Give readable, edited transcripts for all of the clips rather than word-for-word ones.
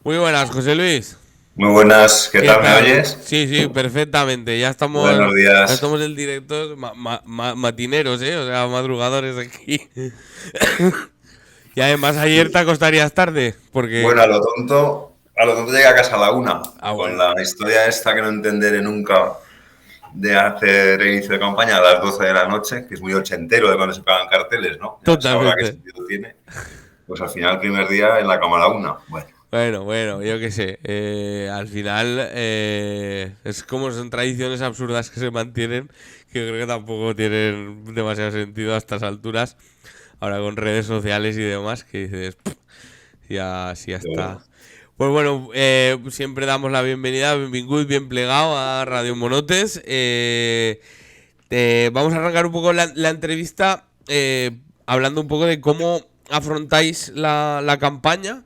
Muy buenas, José Luis. Muy buenas, ¿qué ¿Qué tal? ¿Me tal? oyes? Sí, sí, perfectamente. Buenos Ya días. estamos en directos matineros, ¿eh? O sea, madrugadores aquí. Y además ayer te acostarías tarde, Bueno, porque... a lo tonto llegué a casa a la una, Ah, con bueno, la historia esta que no entenderé nunca de hacer inicio de campaña a las 12 de la noche, que es muy ochentero de cuando se pagan carteles, ¿no? Ya ves ahora qué totalmente. sentido tiene. Pues al final, el primer día en la cama a la una. Bueno, Bueno, yo qué sé. Al final es como son tradiciones absurdas que se mantienen, que creo que tampoco tienen demasiado sentido a estas alturas. Ahora con redes sociales y demás, que dices, ya pero bueno. está. Pues bueno, siempre damos la bienvenida, benvingut, bien plegado a Radio Monotes. Vamos a arrancar un poco la entrevista hablando un poco de cómo afrontáis la campaña,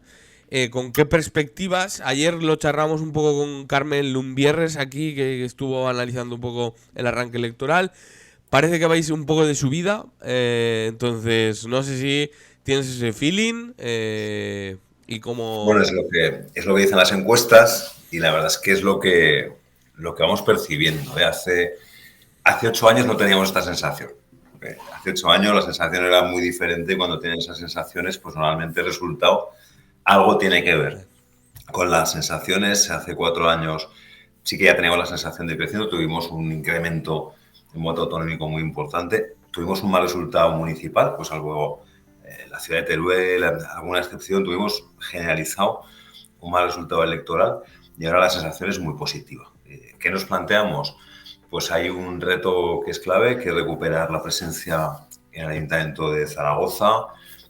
con qué perspectivas. Ayer lo charramos un poco con Carmen Lumbierres aquí, que estuvo analizando un poco el arranque electoral. Parece que vais un poco de subida, entonces no sé si tienes ese feeling y Bueno, cómo... es lo que dicen las encuestas y la verdad es que es lo que vamos percibiendo. ¿Eh? Hace 8 años no teníamos esta sensación. Hace 8 años la sensación era muy diferente. Cuando tienes esas sensaciones, pues normalmente el resultado algo tiene que ver con las sensaciones. Hace 4 años sí que ya teníamos la sensación de creciendo, tuvimos un incremento en voto autonómico muy importante, tuvimos un mal resultado municipal, pues salvo la ciudad de Teruel, alguna excepción, tuvimos generalizado un mal resultado electoral y ahora la sensación es muy positiva. ¿Qué nos planteamos? Pues hay un reto que es clave, que es recuperar la presencia en el Ayuntamiento de Zaragoza,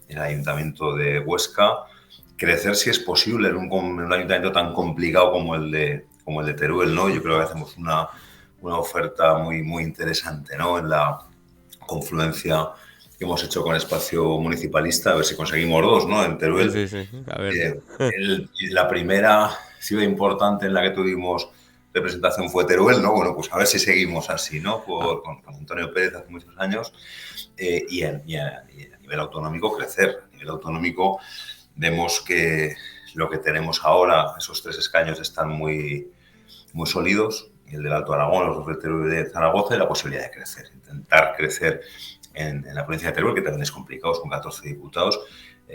en el Ayuntamiento de Huesca, crecer si es posible en un ayuntamiento tan complicado como el de Teruel, ¿no? Yo creo que hacemos una oferta muy interesante, ¿no? En la confluencia que hemos hecho con Espacio Municipalista, a ver si conseguimos dos, ¿no? En Sí, Teruel. sí, sí, a ver. Eh, la primera ciudad importante en la que tuvimos representación fue Teruel, ¿no? Bueno, pues a ver si seguimos así, ¿no? Ah, Con Antonio Pérez hace muchos años. Y a nivel autonómico crecer. A nivel autonómico vemos que lo que tenemos ahora, esos 3 escaños están muy sólidos, el del Alto Aragón, los de Teruel y de Zaragoza, y la posibilidad de crecer, intentar crecer en la provincia de Teruel, que también es complicado, son 14 diputados,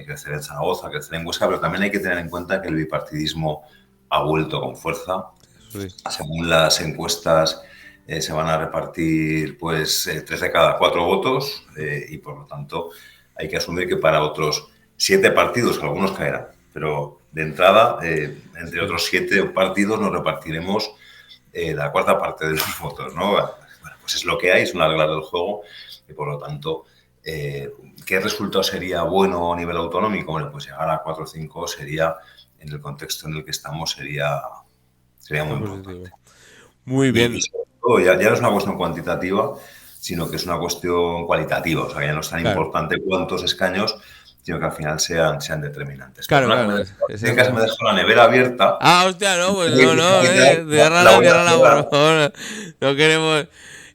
crecer en Zaragoza, crecer en Huesca, pero también hay que tener en cuenta que el bipartidismo ha vuelto con fuerza. eso sí. Según las encuestas, se van a repartir pues 3 de cada 4 votos y por lo tanto hay que asumir que para otros 7 partidos, algunos caerán, pero de entrada, entre Sí. otros 7 partidos nos repartiremos la cuarta parte de los votos, ¿no? Bueno, pues es lo que hay, es una regla del juego y por lo tanto, ¿qué resultado sería bueno a nivel autonómico? Bueno, pues llegar a 4 o 5 sería, en el contexto en el que estamos, sería muy Muy importante. positivo. Muy Y bien. sobre todo, ya no es una cuestión cuantitativa, sino que es una cuestión cualitativa. O sea, que ya no es tan Claro. importante cuántos escaños, sino que al final sean determinantes. Claro, Perdona que claro. Esa estoy es en casa, me la... dejo la nevera abierta. Ah, hostia, no, pues Voy no, a quitar, la voy a ciérrala, cerrar. por favor. No queremos...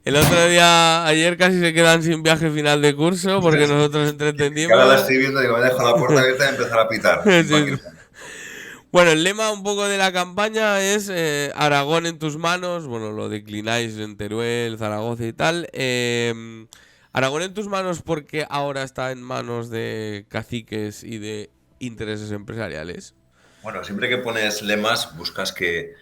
El otro día, ayer casi se quedan sin viaje final de curso porque nosotros Que ahora la entretendimos. estoy viendo, digo, me dejo la puerta abierta y empezar a pitar Sí, en sí. cualquier momento. Bueno, el lema un poco de la campaña es Aragón en tus manos. Bueno, lo declináis en Teruel, Zaragoza y tal. Aragón en tus manos porque ahora está en manos de caciques y de intereses empresariales. Bueno, siempre que pones lemas, buscas que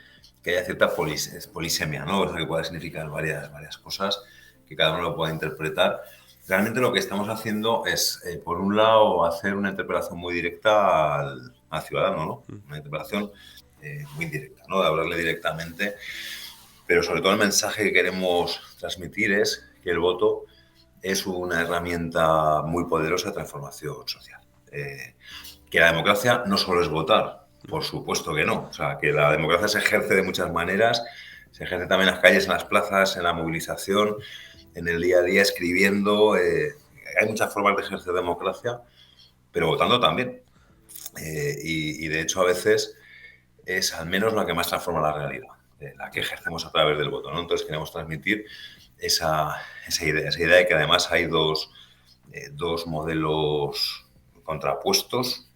haya cierta polisemia, ¿no? O sea, que pueda significar varias cosas, que cada uno lo pueda interpretar. Realmente lo que estamos haciendo es, por un lado, hacer una interpelación muy directa al ciudadano, ¿no? Una interpelación muy indirecta, ¿no? De hablarle directamente, pero sobre todo el mensaje que queremos transmitir es que el voto es una herramienta muy poderosa de transformación social. Que la democracia no solo es votar, por supuesto que no. O sea, que la democracia se ejerce de muchas maneras, se ejerce también en las calles, en las plazas, en la movilización, en el día a día, escribiendo. Hay muchas formas de ejercer democracia, pero votando también. Y de hecho a veces es al menos la que más transforma la realidad, la que ejercemos a través del voto, ¿no? Entonces queremos transmitir esa idea de que además hay dos modelos contrapuestos,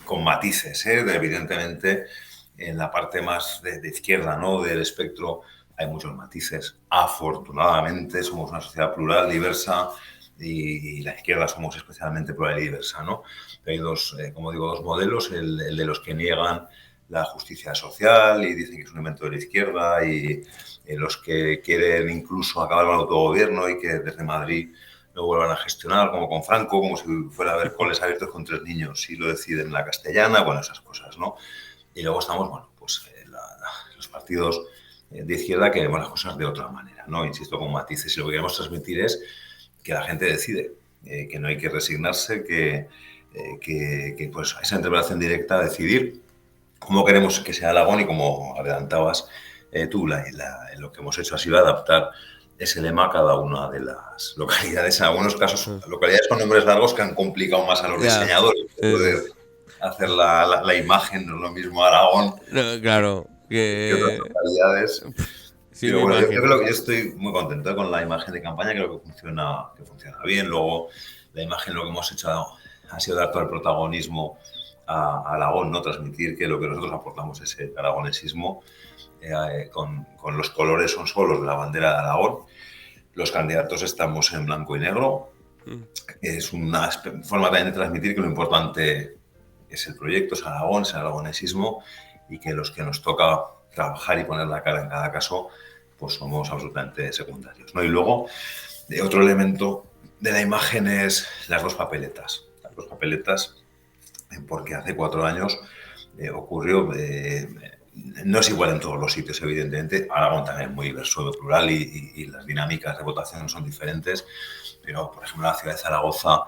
con matices, ¿eh? Evidentemente, en la parte más de izquierda, ¿no?, del espectro hay muchos matices. Afortunadamente somos una sociedad plural, diversa, y la izquierda somos especialmente plural y diversa, ¿no? Hay dos, como digo, dos modelos, el de los que niegan la justicia social y dicen que es un invento de la izquierda, y los que quieren incluso acabar con el autogobierno y que desde Madrid lo vuelvan a gestionar, como con Franco, como si fuera a haber coles abiertos con 3 niños, si lo deciden la castellana, bueno, esas cosas, ¿no? Y luego estamos, bueno, pues los partidos de izquierda que vemos las cosas de otra manera, ¿no? Insisto, con matices. Y lo que queremos transmitir es que la gente decide, que no hay que resignarse, que pues esa interpelación directa a decidir cómo queremos que sea Aragón, y como adelantabas tú, lo que hemos hecho ha sido adaptar ese lema a cada una de las localidades. En algunos casos, localidades con nombres largos que han complicado más a los Ya. diseñadores Sí, poder sí. hacer la imagen. No es lo mismo Aragón No, claro, que otras que localidades. sí Pero me bueno, yo imagino. creo que yo estoy muy contento con la imagen de campaña, creo que funciona bien. Luego, la imagen, lo que hemos hecho ha sido dar todo el protagonismo a Aragón, ¿no? Transmitir que lo que nosotros aportamos es el aragonesismo, con los colores son solo los de la bandera de Aragón. Los candidatos estamos en blanco y negro. Mm. Es una forma también de transmitir que lo importante es el proyecto, es Aragón, es el aragonesismo, y que los que nos toca trabajar y poner la cara en cada caso, pues somos absolutamente secundarios, ¿no? Y luego, otro elemento de la imagen es las dos papeletas. Las dos papeletas, porque hace 4 años ocurrió, no es igual en todos los sitios, evidentemente. Aragón también es muy diverso, muy plural, y las dinámicas de votación son diferentes, pero, por ejemplo, en la ciudad de Zaragoza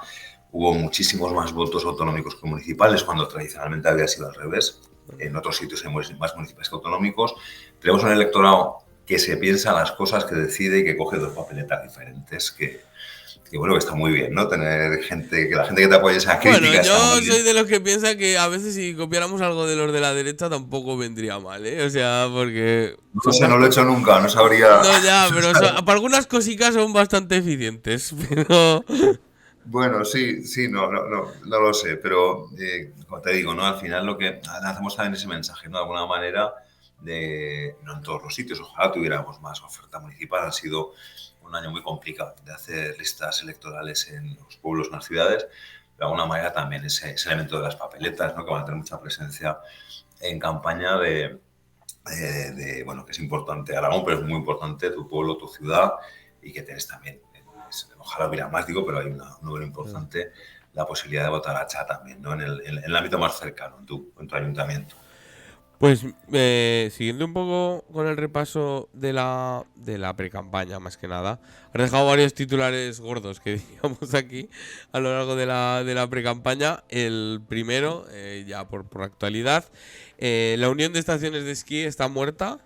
hubo muchísimos más votos autonómicos que municipales, cuando tradicionalmente había sido al revés. En otros sitios hay más municipales que autonómicos. Tenemos un electorado que se piensa las cosas, que decide y que coge dos papeletas diferentes, que bueno, que está muy bien, ¿no? Tener gente, que la gente que te apoye esa Bueno, crítica está muy yo bien. soy de los que piensa que a veces si copiáramos algo de los de la derecha tampoco vendría mal, ¿eh? O sea, porque No son sé, no lo he bastante... hecho nunca, no sabría. No, ya, pero para algunas cositas son bastante eficientes, pero... Bueno, sí, sí, no lo sé, pero como te digo, ¿no? Al final lo que lanzamos también ese mensaje, ¿no? De alguna manera, no en todos los sitios, ojalá tuviéramos más oferta municipal. Ha sido un año muy complicado de hacer listas electorales en los pueblos, en las ciudades. De alguna manera también ese elemento de las papeletas, ¿no? Que van a tener mucha presencia en campaña bueno, que es importante Aragón, pero es muy importante tu pueblo, tu ciudad, y que tienes también, ojalá hubiera más, digo, pero hay un número importante, la posibilidad de votar a Cha también, ¿no? En el ámbito más cercano, en tu ayuntamiento. Pues siguiendo un poco con el repaso de la pre-campaña, más que nada, has dejado varios titulares gordos que diríamos aquí a lo largo de la pre-campaña. El primero, ya por actualidad, la Unión de Estaciones de Esquí está muerta,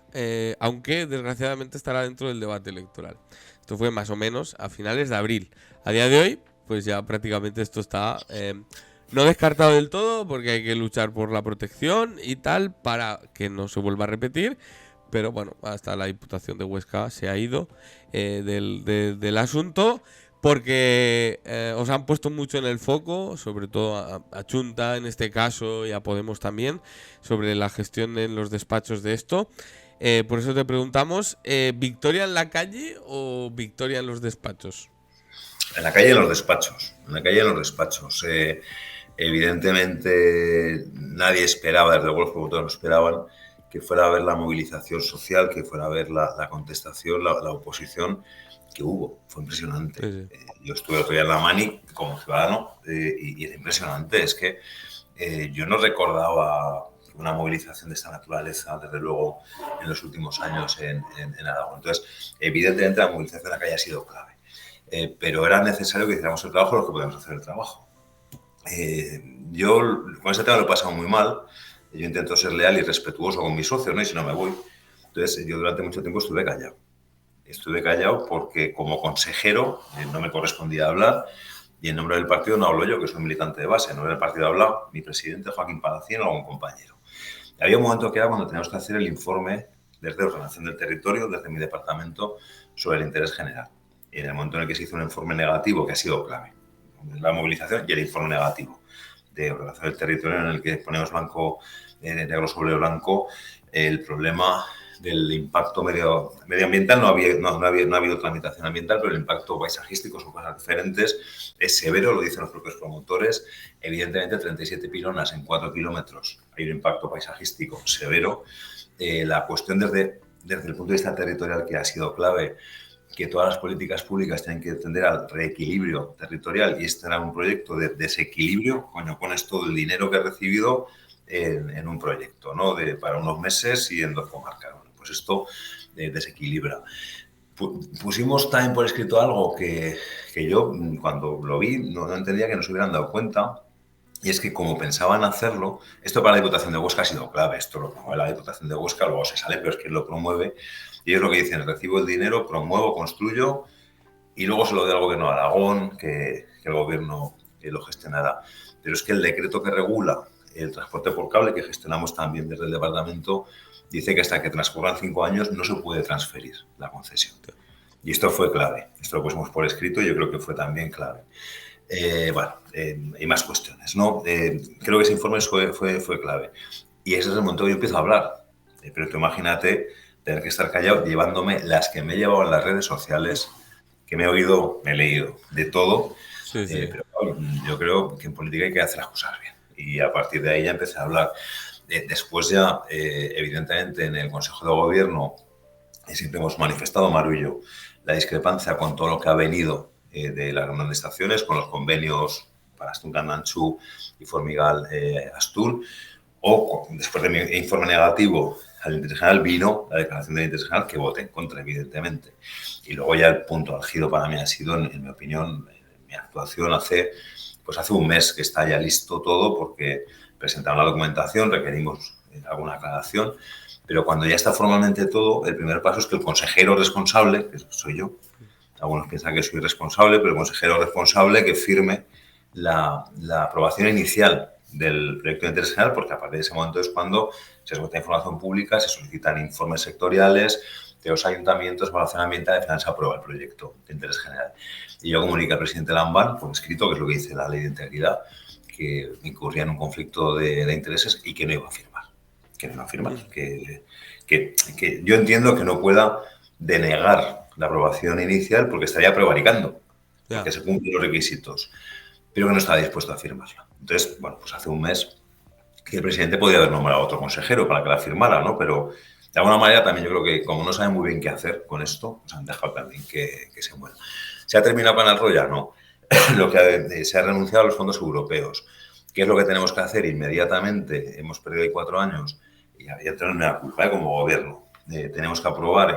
aunque desgraciadamente estará dentro del debate electoral. Esto fue más o menos a finales de abril. A día de hoy, pues ya prácticamente esto está... no descartado del todo, porque hay que luchar por la protección y tal, para que no se vuelva a repetir. Pero bueno, hasta la Diputación de Huesca se ha ido del asunto, porque os han puesto mucho en el foco, sobre todo a Chunta en este caso y a Podemos también, sobre la gestión en los despachos de esto. Por eso te preguntamos, ¿victoria en la calle o victoria en los despachos? En la calle, en los despachos. En la calle, en los despachos. Evidentemente, nadie esperaba, desde luego los promotores no esperaban, que fuera a haber la movilización social, que fuera a haber la contestación, la oposición que hubo. Fue impresionante. Sí, sí. Yo estuve otro día en la Mani como ciudadano, y es impresionante. Es que yo no recordaba una movilización de esta naturaleza, desde luego, en los últimos años en Aragón. Entonces, evidentemente, la movilización en la calle ha sido clave. Pero era necesario que hiciéramos el trabajo, los que podemos hacer el trabajo. Yo con ese tema lo he pasado muy mal. Yo intento ser leal y respetuoso con mis socios, ¿no? Y si no, me voy. Entonces, yo durante mucho tiempo estuve callado. Estuve callado porque, como consejero, no me correspondía hablar, y en nombre del partido no hablo yo, que soy militante de base. En nombre del partido habla mi presidente, Joaquín Palacín, o algún compañero. Y había un momento que era cuando teníamos que hacer el informe desde Ordenación del Territorio, desde mi departamento, sobre el interés general. Y en el momento en el que se hizo un informe negativo, que ha sido clave, la movilización y el informe negativo de ordenación del territorio en el que ponemos negro sobre blanco el problema del impacto medioambiental. No ha habido tramitación ambiental, pero el impacto paisajístico son cosas diferentes. Es severo, lo dicen los propios promotores. Evidentemente, 37 pilonas en 4 kilómetros. Hay un impacto paisajístico severo. La cuestión desde el punto de vista territorial, que ha sido clave, que todas las políticas públicas tienen que tender al reequilibrio territorial, y este era un proyecto de desequilibrio. Pones todo el dinero que he recibido en un proyecto, ¿no? Para unos meses y en 2 comarcas. Bueno, pues esto desequilibra. Pusimos también por escrito algo que yo, cuando lo vi, no entendía que nos hubieran dado cuenta. Y es que como pensaban hacerlo, esto para la Diputación de Huesca ha sido clave, esto lo promueve la Diputación de Huesca, luego se sale, pero es que lo promueve, y es lo que dicen: recibo el dinero, promuevo, construyo, y luego se lo doy al Gobierno de Aragón, que el Gobierno lo gestionará. Pero es que el decreto que regula el transporte por cable, que gestionamos también desde el departamento, dice que hasta que transcurran 5 años no se puede transferir la concesión. Y esto fue clave, esto lo pusimos por escrito y yo creo que fue también clave. Hay más cuestiones, ¿no? Creo que ese informe fue clave. Y ese es el momento que yo empiezo a hablar. Pero tú imagínate tener que estar callado llevándome las que me he llevado en las redes sociales, que me he oído, me he leído de todo. Sí. Pero yo creo que en política hay que hacer las cosas bien. Y a partir de ahí ya empecé a hablar. Después ya, evidentemente, en el Consejo de Gobierno siempre hemos manifestado, Maru y yo, la discrepancia con todo lo que ha venido de las administraciones, con los convenios para Astún-Candánchú y Formigal-Astur, o después de mi informe negativo al interés general vino la declaración del interés general, que voté en contra, evidentemente. Y luego ya el punto álgido para mí ha sido, en mi opinión, mi actuación hace un mes que está ya listo todo, porque presentaron la documentación, requerimos alguna aclaración, pero cuando ya está formalmente todo, el primer paso es que el consejero responsable, que soy yo, algunos piensan que soy responsable, pero el consejero responsable que firme la aprobación inicial del proyecto de interés general, porque a partir de ese momento es cuando se solicita información pública, se solicitan informes sectoriales de los ayuntamientos, evaluación ambiental, y al final se aprueba el proyecto de interés general. Y yo comuniqué al presidente Lambán, por escrito, que es lo que dice la ley de integridad, que incurría en un conflicto de intereses y que no iba a firmar. Que yo entiendo que no pueda denegar la aprobación inicial porque estaría prevaricando, porque se cumplen los requisitos, pero que no estaba dispuesto a firmarla. Entonces, pues hace un mes que el presidente podría haber nombrado a otro consejero para que la firmara, ¿no? Pero de alguna manera también yo creo que como no saben muy bien qué hacer con esto, pues han dejado también que se muera. ¿Se ha terminado Canal-Roya? No. Se ha renunciado a los fondos europeos. ¿Qué es lo que tenemos que hacer inmediatamente? Hemos perdido ahí 4 años y ya tenemos una culpa como gobierno. Tenemos que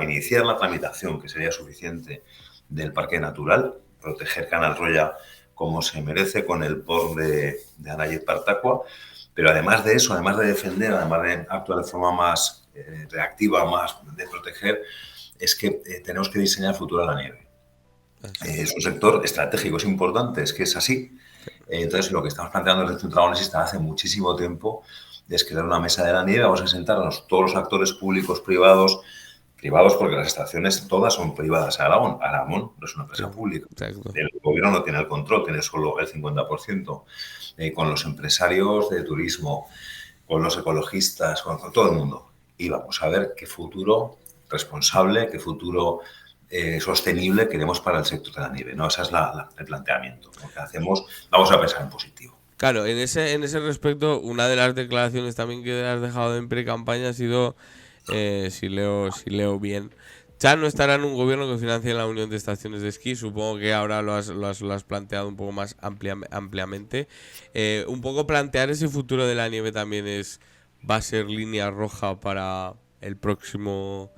iniciar la tramitación, que sería suficiente, del parque natural, proteger Canal-Roya como se merece con el POR de Anayet Partacua, pero además de eso, además de defender, además de actuar de forma más reactiva, más de proteger, es que tenemos que diseñar el futuro de la nieve. Es un sector estratégico, es importante, es que es así. Entonces, lo que estamos planteando desde Centro Aragonés está hace muchísimo tiempo, es crear una mesa de la nieve. Vamos a sentarnos todos los actores públicos, privados, porque las estaciones todas son privadas. Aragón no es una empresa pública. Exacto. El gobierno no tiene el control, tiene solo el 50%. Con los empresarios de turismo, con los ecologistas, con todo el mundo. Y vamos a ver qué futuro responsable, qué futuro sostenible queremos para el sector de la nieve, ¿no? Ese es el planteamiento. Lo que hacemos, vamos a pensar en positivo. Claro, en ese respecto, una de las declaraciones también que has dejado en pre-campaña ha sido, si leo bien, ya no estará en un gobierno que financie la unión de estaciones de esquí. Supongo que ahora lo has planteado un poco más ampliamente. Un poco plantear ese futuro de la nieve también va a ser línea roja para el próximo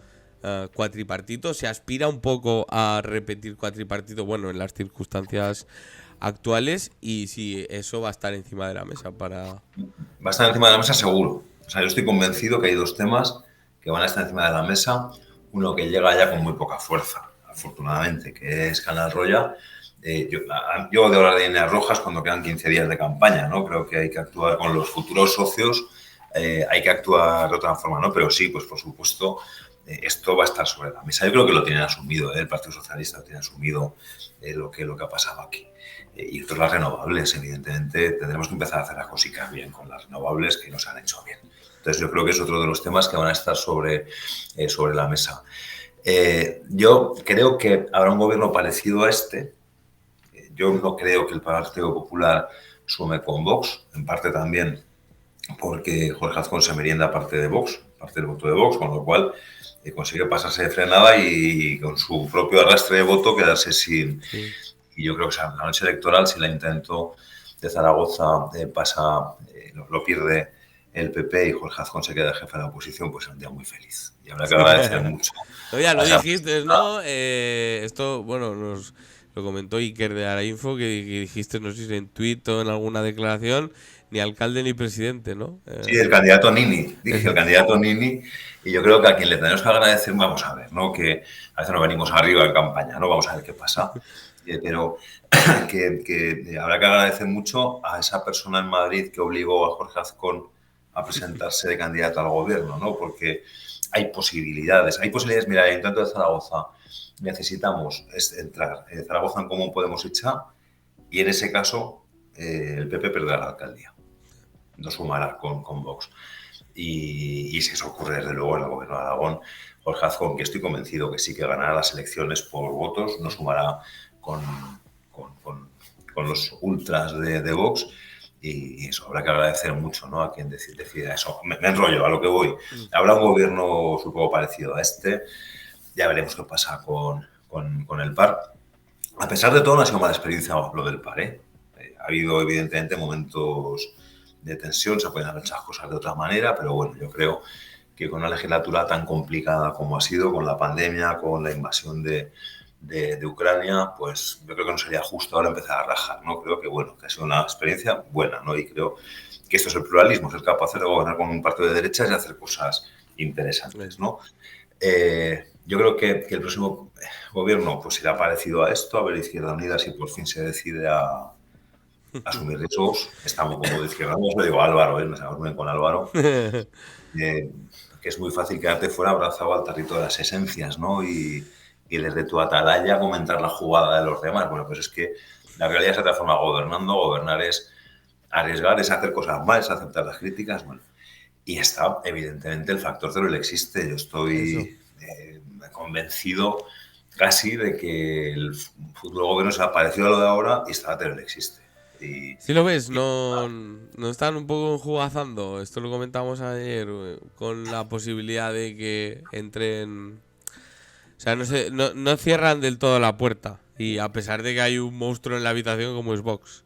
cuatripartito. Se aspira un poco a repetir cuatripartito, bueno, en las circunstancias actuales, y si eso va a estar encima de la mesa Va a estar encima de la mesa seguro. O sea, yo estoy convencido que hay 2 temas que van a estar encima de la mesa. Uno que llega ya con muy poca fuerza, afortunadamente, que es Canal-Roya. Yo de hablar de líneas rojas cuando quedan 15 días de campaña, ¿no? Creo que hay que actuar con los futuros socios, hay que actuar de otra forma, ¿no? Pero sí, pues por supuesto, esto va a estar sobre la mesa. Yo creo que lo tienen asumido, el Partido Socialista lo tiene asumido lo que ha pasado aquí. Y otras las renovables, evidentemente, tendremos que empezar a hacer las cositas bien con las renovables que nos han hecho bien. Entonces yo creo que es otro de los temas que van a estar sobre la mesa. Yo creo que habrá un gobierno parecido a este. Yo no creo que el Partido Popular sume con Vox, en parte también porque Jorge Azcón se merienda parte de Vox, parte del voto de Vox, con lo cual consigue pasarse de frenada y con su propio arrastre de voto quedarse sin... Sí. Y yo creo que la noche electoral, si la intento de Zaragoza lo pierde el PP y Jorge Azcón se queda jefe de la oposición, pues es un día muy feliz. Y habrá que agradecer mucho. No, ya lo dijiste, ¿no? Esto, bueno, nos lo comentó Iker de Arainfo, que dijiste, no sé si en tuit o en alguna declaración, ni alcalde ni presidente, ¿no? Sí, el candidato Nini, dije el candidato Nini, y yo creo que a quien le tenemos que agradecer, vamos a ver, ¿no? Que a veces nos venimos arriba en campaña, ¿no? Vamos a ver qué pasa. Pero que habrá que agradecer mucho a esa persona en Madrid que obligó a Jorge Azcón a presentarse de candidato al gobierno, ¿no? Porque hay posibilidades. Mira, en tanto de Zaragoza necesitamos entrar. En Zaragoza en Común podemos echar y en ese caso el PP perderá la alcaldía. No sumará con Vox. Y si eso ocurre, desde luego, en el gobierno de Aragón, Jorge Azcón, que estoy convencido que sí que ganará las elecciones por votos, no sumará con los ultras de Vox. Y eso, habrá que agradecer mucho, ¿no? A quien decida eso. Me enrollo a lo que voy. Habrá un gobierno, supongo, parecido a este. Ya veremos qué pasa con el PAR. A pesar de todo, no ha sido mala experiencia lo del PAR, ¿eh? Ha habido, evidentemente, momentos de tensión, se pueden haber hecho las cosas de otra manera, pero bueno, yo creo que con una legislatura tan complicada como ha sido, con la pandemia, con la invasión de Ucrania, pues yo creo que no sería justo ahora empezar a rajar, ¿no? Creo que, bueno, que ha sido una experiencia buena, ¿no? Y creo que esto es el pluralismo, ser capaz de gobernar con un partido de derechas y hacer cosas interesantes, ¿no? Yo creo que el próximo gobierno pues será parecido a esto, a ver Izquierda Unida si por fin se decide a asumir riesgos. Estamos como de izquierda, no lo digo Álvaro, nos estamos muy bien con Álvaro, que es muy fácil quedarte fuera abrazado al tarrito de las esencias, ¿no? Y desde tu atalaya comentar la jugada de los demás. Bueno, pues es que la realidad se transforma gobernando. Gobernar es arriesgar, es hacer cosas mal, es aceptar las críticas. Bueno, y está, evidentemente, el factor cero existe. Yo estoy convencido casi de que el futuro gobierno se ha parecido a lo de ahora y está cero existe. Si lo ves, no están un poco jugazando. Esto lo comentamos ayer con la posibilidad de que entren. O sea, no cierran del todo la puerta. Y a pesar de que hay un monstruo en la habitación como es Vox.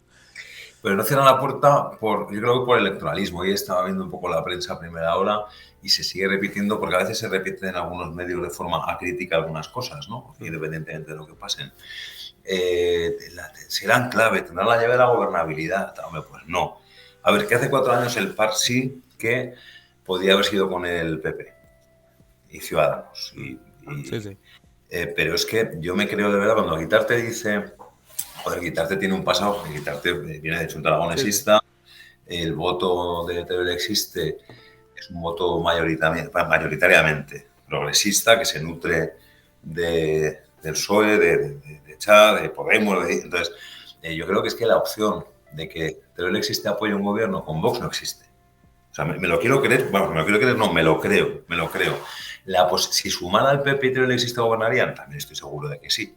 Pero no cierran la puerta yo creo que por electoralismo. Hoy estaba viendo un poco la prensa a primera hora y se sigue repitiendo porque a veces se repiten en algunos medios de forma acrítica algunas cosas, ¿no? Independientemente de lo que pasen. ¿Serán clave? ¿Tendrán la llave de la gobernabilidad? Hombre, pues no. A ver, que hace 4 años el PAR sí que podía haber sido con el PP y Ciudadanos. Sí. Pero es que yo me creo de verdad, cuando Guitarte dice, joder, Guitarte tiene un pasado, Guitarte viene de Junta Aragonesista, el voto de Teruel existe, es un voto mayoritariamente progresista que se nutre del PSOE, de Chad, de Podemos. Entonces, yo creo que es que la opción de que Teruel existe apoye un gobierno con Vox no existe. O sea, me lo quiero creer, bueno, me lo creo. Si sumara al PP y Teruel existe gobernarían, también estoy seguro de que sí.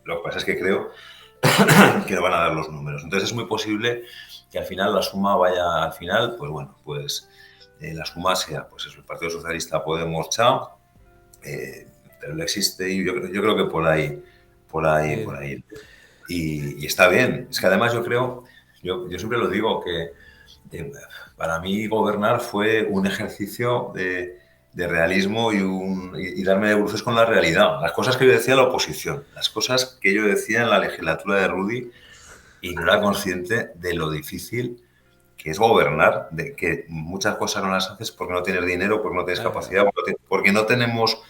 Lo que pasa es que creo que no van a dar los números. Entonces es muy posible que al final la suma vaya al final, pues bueno, pues la suma sea, pues eso, el Partido Socialista, Podemos, Chao, pero no existe y yo creo que por ahí. Y está bien. Es que además yo creo, yo siempre lo digo, que para mí gobernar fue un ejercicio de realismo y darme de bruces con la realidad. Las cosas que yo decía en la oposición, las cosas que yo decía en la legislatura de Rudy, y no era consciente de lo difícil que es gobernar, de que muchas cosas no las haces porque no tienes dinero, porque no tienes capacidad, porque no tenemos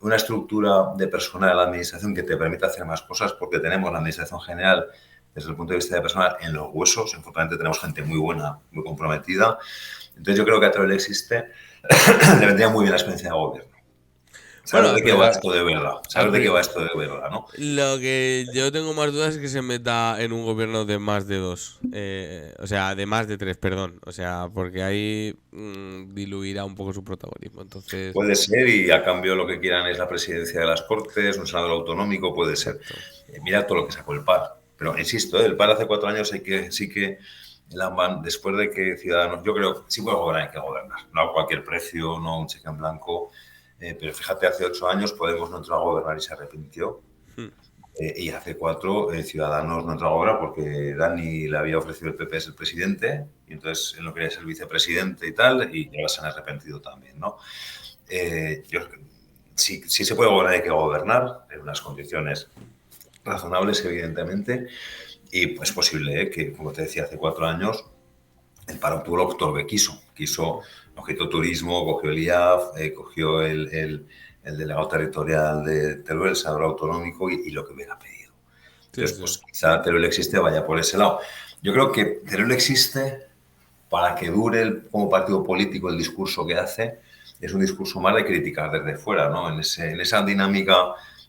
una estructura de personal en la administración que te permita hacer más cosas, porque tenemos la administración general desde el punto de vista de personal en los huesos. Importante, tenemos gente muy buena, muy comprometida, Entonces yo creo que a Teruel existe le vendría muy bien la experiencia de gobierno. Bueno, Saber de qué va esto de verdad. al Saber de qué pri- va esto de verdad, ¿no? lo que yo tengo más dudas es que se meta en un gobierno de más de dos. O sea, de más de tres, perdón. O sea, porque ahí diluirá un poco su protagonismo. Entonces, Puede ser, y a cambio lo que quieran es la presidencia de las Cortes, un senador autonómico, puede ser. exacto. Mira todo lo que sacó el PAR. Pero insisto, el PAR hace 4 años sí que después de que Ciudadanos, yo creo que sí puede gobernar, hay que gobernar. No a cualquier precio, no un cheque en blanco. Pero fíjate, hace 8 años Podemos no entró a gobernar y se arrepintió. Hmm. Y hace 4 Ciudadanos no entró a gobernar porque Dani le había ofrecido el PP ser presidente y entonces él no quería ser vicepresidente y tal, y ahora se han arrepentido también, ¿no? Sí, sí se puede gobernar, hay que gobernar en unas condiciones razonables, evidentemente, y es posible que, como te decía, hace 4 años el paro obtuvo lo que Torbe quiso, cogió turismo, cogió el IAF, cogió el delegado territorial de Teruel, el senador autonómico y lo que hubiera pedido. Sí, Entonces, sí. pues quizá Teruel existe, vaya por ese lado. Yo creo que Teruel existe para que dure como partido político el discurso que hace. Es un discurso más de criticar desde fuera, ¿no? En esa dinámica,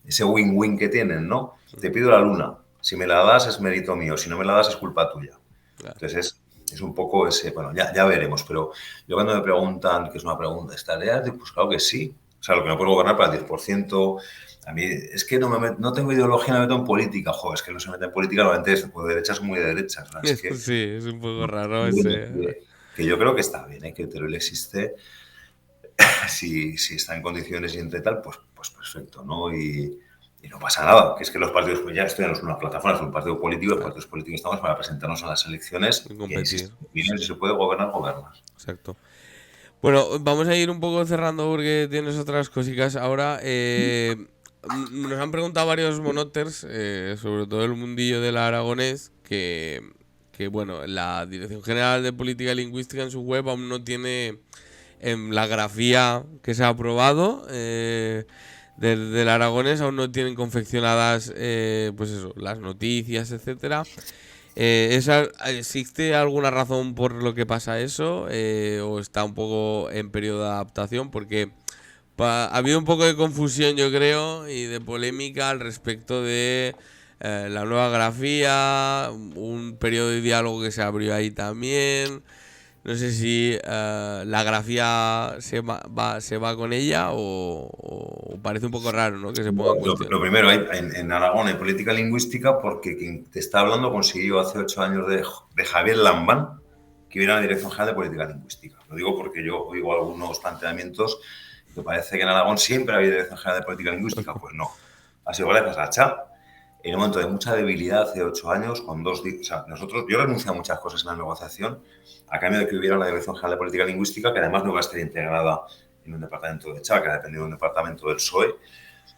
ese win-win que tienen, ¿no? Te pido la luna, si me la das es mérito mío, si no me la das es culpa tuya. Claro. Entonces es un poco ese, bueno, ya veremos, pero yo cuando me preguntan, que es una pregunta, ¿estarías? Pues claro que sí. O sea, lo que no puedo gobernar para el 10%, a mí es que no tengo ideología, no me meto en política. Joder, es que no se mete en política, normalmente es de derechas muy de derechas. ¿No? Es que, Sí, es un poco raro ese. que yo creo que está bien, ¿eh? Que Teruel existe. Si está en condiciones y entre tal, pues perfecto, ¿no? Y no pasa nada, que es que los partidos, pues ya esto ya no es una plataforma, es un partido político, los partidos políticos estamos para presentarnos a las elecciones Y y ahí si competir. se puede gobernar, gobernas. Exacto. Bueno, vamos a ir un poco cerrando porque tienes otras cositas. Ahora, nos han preguntado varios monoters, sobre todo el mundillo del aragonés, que, bueno, la Dirección General de Política Lingüística en su web aún no tiene la grafía que se ha aprobado del aragonés, aún no tienen confeccionadas, pues eso, las noticias, etcétera. ¿Existe alguna razón por lo que pasa eso? ¿O está un poco en periodo de adaptación? Porque ha habido un poco de confusión, yo creo, y de polémica al respecto de la nueva grafía, un periodo de diálogo que se abrió ahí también. No sé si la grafía se va con ella o parece un poco raro, ¿no? Que se ponga en cuestión. Lo primero, en Aragón hay política lingüística porque quien te está hablando consiguió hace 8 años de Javier Lambán que hubiera una Dirección General de Política Lingüística. Lo digo porque yo oigo algunos planteamientos que parece que en Aragón siempre había Dirección General de Política Lingüística. Pues no. Ha sido gracias a Cha. En un momento de mucha debilidad hace 8 años, con o sea, yo renuncié a muchas cosas en la negociación a cambio de que hubiera una Dirección General de Política Lingüística que además no iba a estar integrada en un departamento de Cha, que ha dependido de un departamento del PSOE,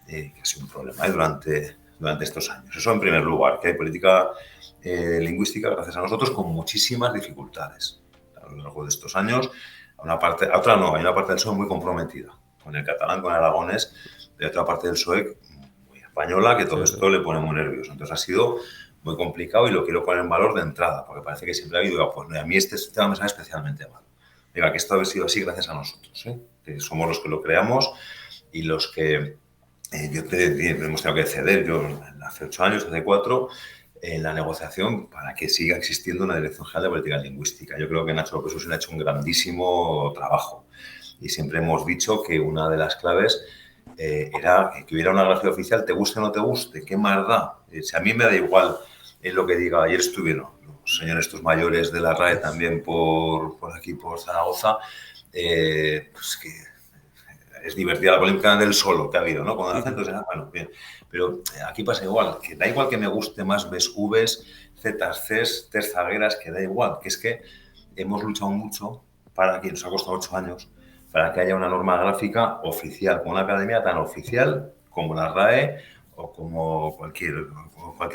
que ha sido un problema durante estos años. Eso en primer lugar, que hay política lingüística, gracias a nosotros, con muchísimas dificultades a lo largo de estos años. Hay una parte del PSOE muy comprometida con el catalán, con el aragonés, y otra parte del PSOE muy española, que todo esto le pone muy nervioso. Entonces ha sido muy complicado y lo quiero poner en valor de entrada, porque parece que siempre ha habido, pues a mí este tema me sabe especialmente mal. Diga, que esto ha sido así gracias a nosotros, que somos los que lo creamos y los que hemos tenido que ceder, yo hace 8 años, hace 4, en la negociación para que siga existiendo una Dirección General de Política Lingüística. Yo creo que Nacho López Usín ha hecho un grandísimo trabajo y siempre hemos dicho que una de las claves era que hubiera una grafía oficial, te guste o no te guste, ¿qué más da? Si a mí me da igual lo que diga. Ayer estuvieron los señores estos mayores de la RAE también por aquí, por Zaragoza, pues que es divertida la polémica del solo que ha habido, ¿no? Con el acento, bueno, bien. Pero aquí pasa igual, que da igual que me guste más Vs, Zs, Cs, Ts zagueras, que da igual, que es que hemos luchado mucho para que nos ha costado 8 años, para que haya una norma gráfica oficial, con una academia tan oficial como la RAE o como cualquier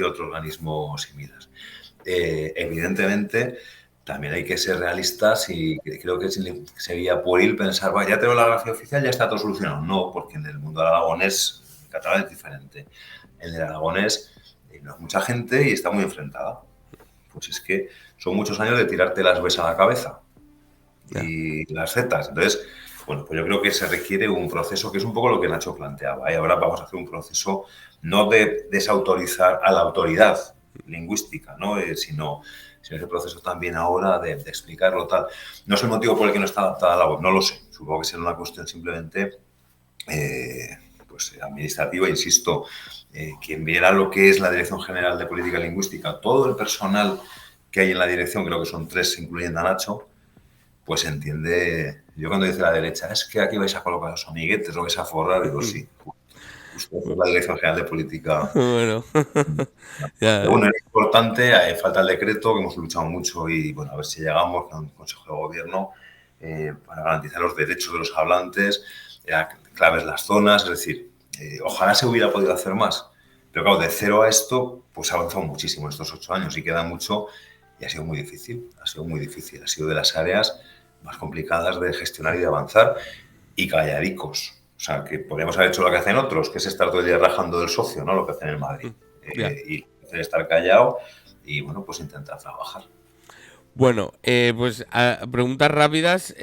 otro organismo similar. Evidentemente, también hay que ser realistas y creo que sería pueril pensar, ya tengo la grafía oficial, ya está todo solucionado. No, porque en el mundo del aragonés, el catalán es diferente. En el aragonés no hay mucha gente y está muy enfrentada. Pues es que son muchos años de tirarte las Bs a la cabeza. y las zetas. Entonces, bueno, pues yo creo que se requiere un proceso que es un poco lo que Nacho planteaba. Y ahora vamos a hacer un proceso no de desautorizar a la autoridad lingüística, ¿no? Sino ese proceso también ahora de explicarlo tal. No es el motivo por el que no está adaptada a la web, no lo sé. Supongo que será una cuestión simplemente pues administrativa, insisto. Quien viera lo que es la Dirección General de Política Lingüística, todo el personal que hay en la dirección, creo que son 3, incluyendo a Nacho, pues entiende. Yo cuando dice la derecha, es que aquí vais a colocar los amiguetes, lo vais a forrar, digo, sí. Usted es la Dirección General de Política. Bueno, Pero bueno, es importante, falta el decreto, que hemos luchado mucho y bueno, a ver si llegamos a un Consejo de Gobierno para garantizar los derechos de los hablantes, claves las zonas, es decir, ojalá se hubiera podido hacer más. Pero claro, de cero a esto, pues ha avanzado muchísimo en estos 8 años y queda mucho y ha sido muy difícil, ha sido de las áreas más complicadas de gestionar y de avanzar y calladicos. O sea, que podríamos haber hecho lo que hacen otros, que es estar todo el día rajando del socio, ¿no? Lo que hacen en Madrid. Y estar callado y, bueno, pues intentar trabajar. Bueno, pues preguntas rápidas.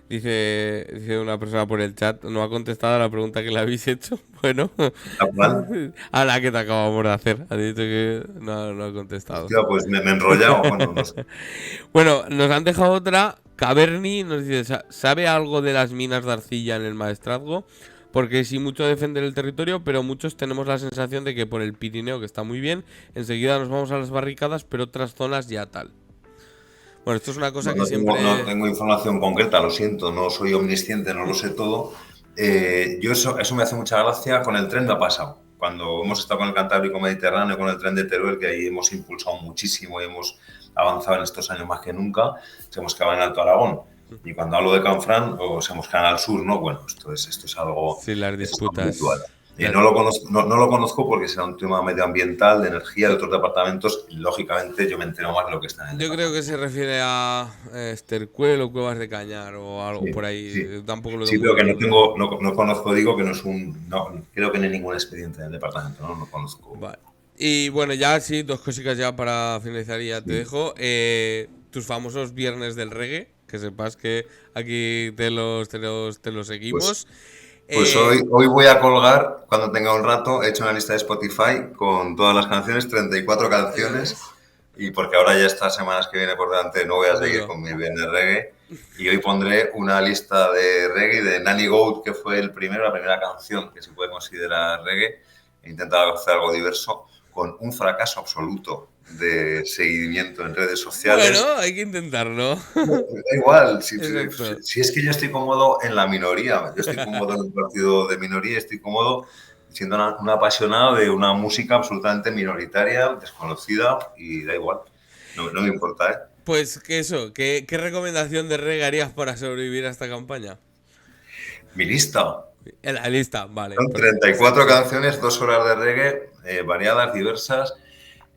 Dice una persona por el chat, no ha contestado a la pregunta que le habéis hecho. Bueno, a la que te acabamos de hacer. Ha dicho que no ha contestado. Hostia, pues me he enrollado. Bueno, no sé. Bueno, nos han dejado otra. Caverni nos dice, ¿sabe algo de las minas de arcilla en el Maestrazgo? Porque sí, mucho defender el territorio, pero muchos tenemos la sensación de que por el Pirineo, que está muy bien, enseguida nos vamos a las barricadas, pero otras zonas ya tal. Bueno, esto es una cosa que siempre... No tengo información concreta, lo siento, no soy omnisciente, no lo sé todo. Eso me hace mucha gracia. Con el tren me ha pasado. Cuando hemos estado con el Cantábrico Mediterráneo, con el tren de Teruel, que ahí hemos impulsado muchísimo y hemos avanzado en estos años más que nunca, se hemos quedado en Alto Aragón. Y cuando hablo de Canfrán, o se hemos quedado al sur, ¿no? Bueno, esto es algo... Sí, las disputas. No lo conozco porque será un tema medioambiental, de energía, de otros departamentos. Y, lógicamente, yo me entero más de lo que está en el Yo creo que se refiere a Estercuel o Cuevas de Cañar o algo por ahí. Sí. Tampoco lo pero que no conozco, digo que no es creo que no hay ningún expediente en el departamento, no conozco. Vale. Y bueno, ya sí, 2 cositas ya para finalizar y ya te dejo. Tus famosos viernes del reggae, que sepas que aquí te los seguimos. Pues hoy voy a colgar, cuando tenga un rato, he hecho una lista de Spotify con todas las canciones, 34 canciones, y porque ahora ya estas semanas que viene por delante no voy a seguir con mi viernes reggae, y hoy pondré una lista de reggae de Nanny Goat, que fue la primera canción que se puede considerar reggae. He intentado hacer algo diverso, con un fracaso absoluto de seguimiento en redes sociales. Bueno, hay que intentarlo. Da igual, si es que yo estoy cómodo en la minoría, yo estoy cómodo en un partido de minoría, estoy cómodo siendo un apasionado de una música absolutamente minoritaria, desconocida, y da igual, no me importa, ¿eh? Pues ¿qué recomendación de reggae harías para sobrevivir a esta campaña? Mi lista. En la lista, vale. Son 34 canciones, 2 horas de reggae, variadas, diversas.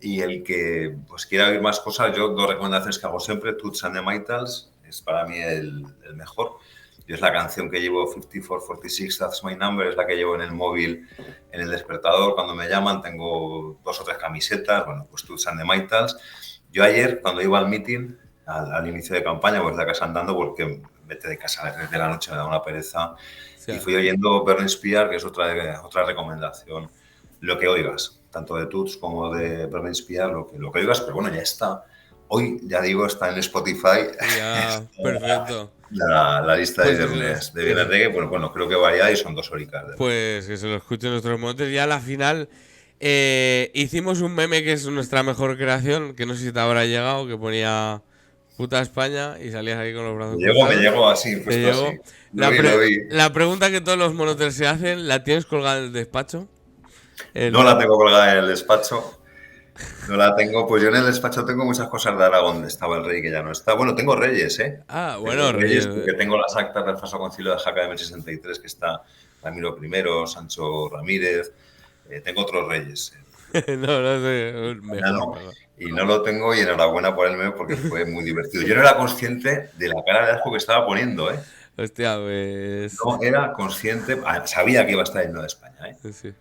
Y el que pues quiera oír más cosas, yo 2 recomendaciones que hago siempre. Toots and the Maytals es para mí el mejor. Yo es la canción que llevo, 5446, That's My Number, es la que llevo en el móvil, en el despertador. Cuando me llaman tengo 2 o 3 camisetas, bueno, pues Toots and the Maytals. Yo ayer, cuando iba al meeting, al inicio de campaña, pues de casa andando, porque vete de casa a las 3 de la noche, me da una pereza. Sí. Y fui oyendo Burning Spear, que es otra recomendación. Lo que oigas, tanto de Toots como de Burning Spear, lo que oigas, pero bueno, ya está. Hoy, ya digo, está en Spotify. Ya, perfecto. La lista pues de viernes reggae, pues bueno, creo que varía y son 2 horitas. Pues que se lo escuchen nuestros montes. Ya a la final hicimos un meme que es nuestra mejor creación, que no sé si te habrá llegado, que ponía puta España y salías ahí con los brazos cruzados. Me llegó así, pues así. La pregunta que todos los monoters se hacen, ¿la tienes colgada en el despacho? No la tengo colgada en el despacho. No la tengo, pues yo en el despacho tengo muchas cosas de Aragón. Estaba el rey que ya no está. Bueno, tengo reyes, ¿eh? Ah, bueno, reyes. Porque tengo las actas del falso concilio de Jaca de 1063, que está Ramiro I, Sancho Ramírez. Tengo otros reyes. No sé. Y no lo tengo y enhorabuena por el meme porque fue muy divertido. Yo no era consciente de la cara de asco que estaba poniendo, ¿eh? Hostia, pues... No era consciente, sabía que iba a estar en Nueva España, ¿eh? Sí.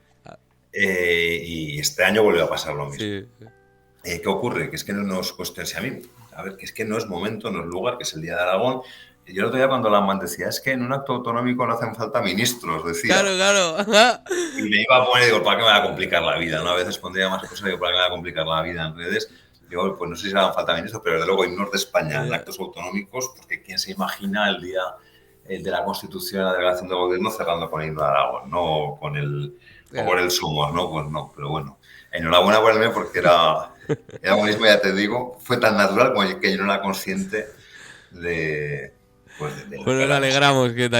Y este año volvió a pasar lo mismo. Sí. ¿Qué ocurre? Que es que no nos cuestiona. Si a mí a ver, que es que no es momento, no es lugar, que es el Día de Aragón. Y yo el otro día cuando la decía, es que en un acto autonómico no hacen falta ministros, decía. Claro, claro. Y me iba a poner, digo, ¿para qué me va a complicar la vida? ¿No? A veces pondría más cosas, digo, ¿para qué me va a complicar la vida en redes? Digo, pues no sé si harán falta ministros, pero desde luego himnos de España en actos autonómicos, porque ¿quién se imagina el día de la Constitución, la delegación de gobierno cerrando con el himno de Aragón, no con el, o con el Somos, ¿no? Pues no, pero bueno. Enhorabuena por el mío porque era buenísimo, ya te digo, fue tan natural como que yo no era consciente de, pues, de lo Pues que nos era. alegramos que te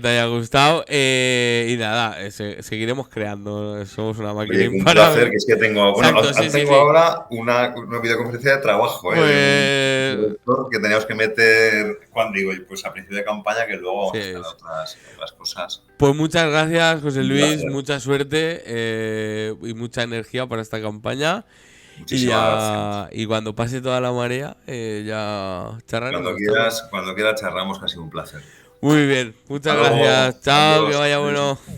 haya gustado. Y nada, seguiremos creando. Somos una máquina Oye, un placer, imparable. que es que tengo, bueno, Exacto, sí, sí, tengo sí. ahora una videoconferencia de trabajo, de un Pues. productor que teníamos que meter, cuando digo, pues a principio de campaña, que luego vamos a Sí, estar otras cosas. pues muchas gracias, José Un Luis. placer. Mucha suerte y mucha energía para esta campaña. Y Muchísimas gracias. ya. Y cuando pase toda la marea, ya charlaremos también. Cuando quieras charlamos, que ha sido un placer. Muy bien, Hasta muchas luego. gracias. Chao, que Adiós. vaya bueno.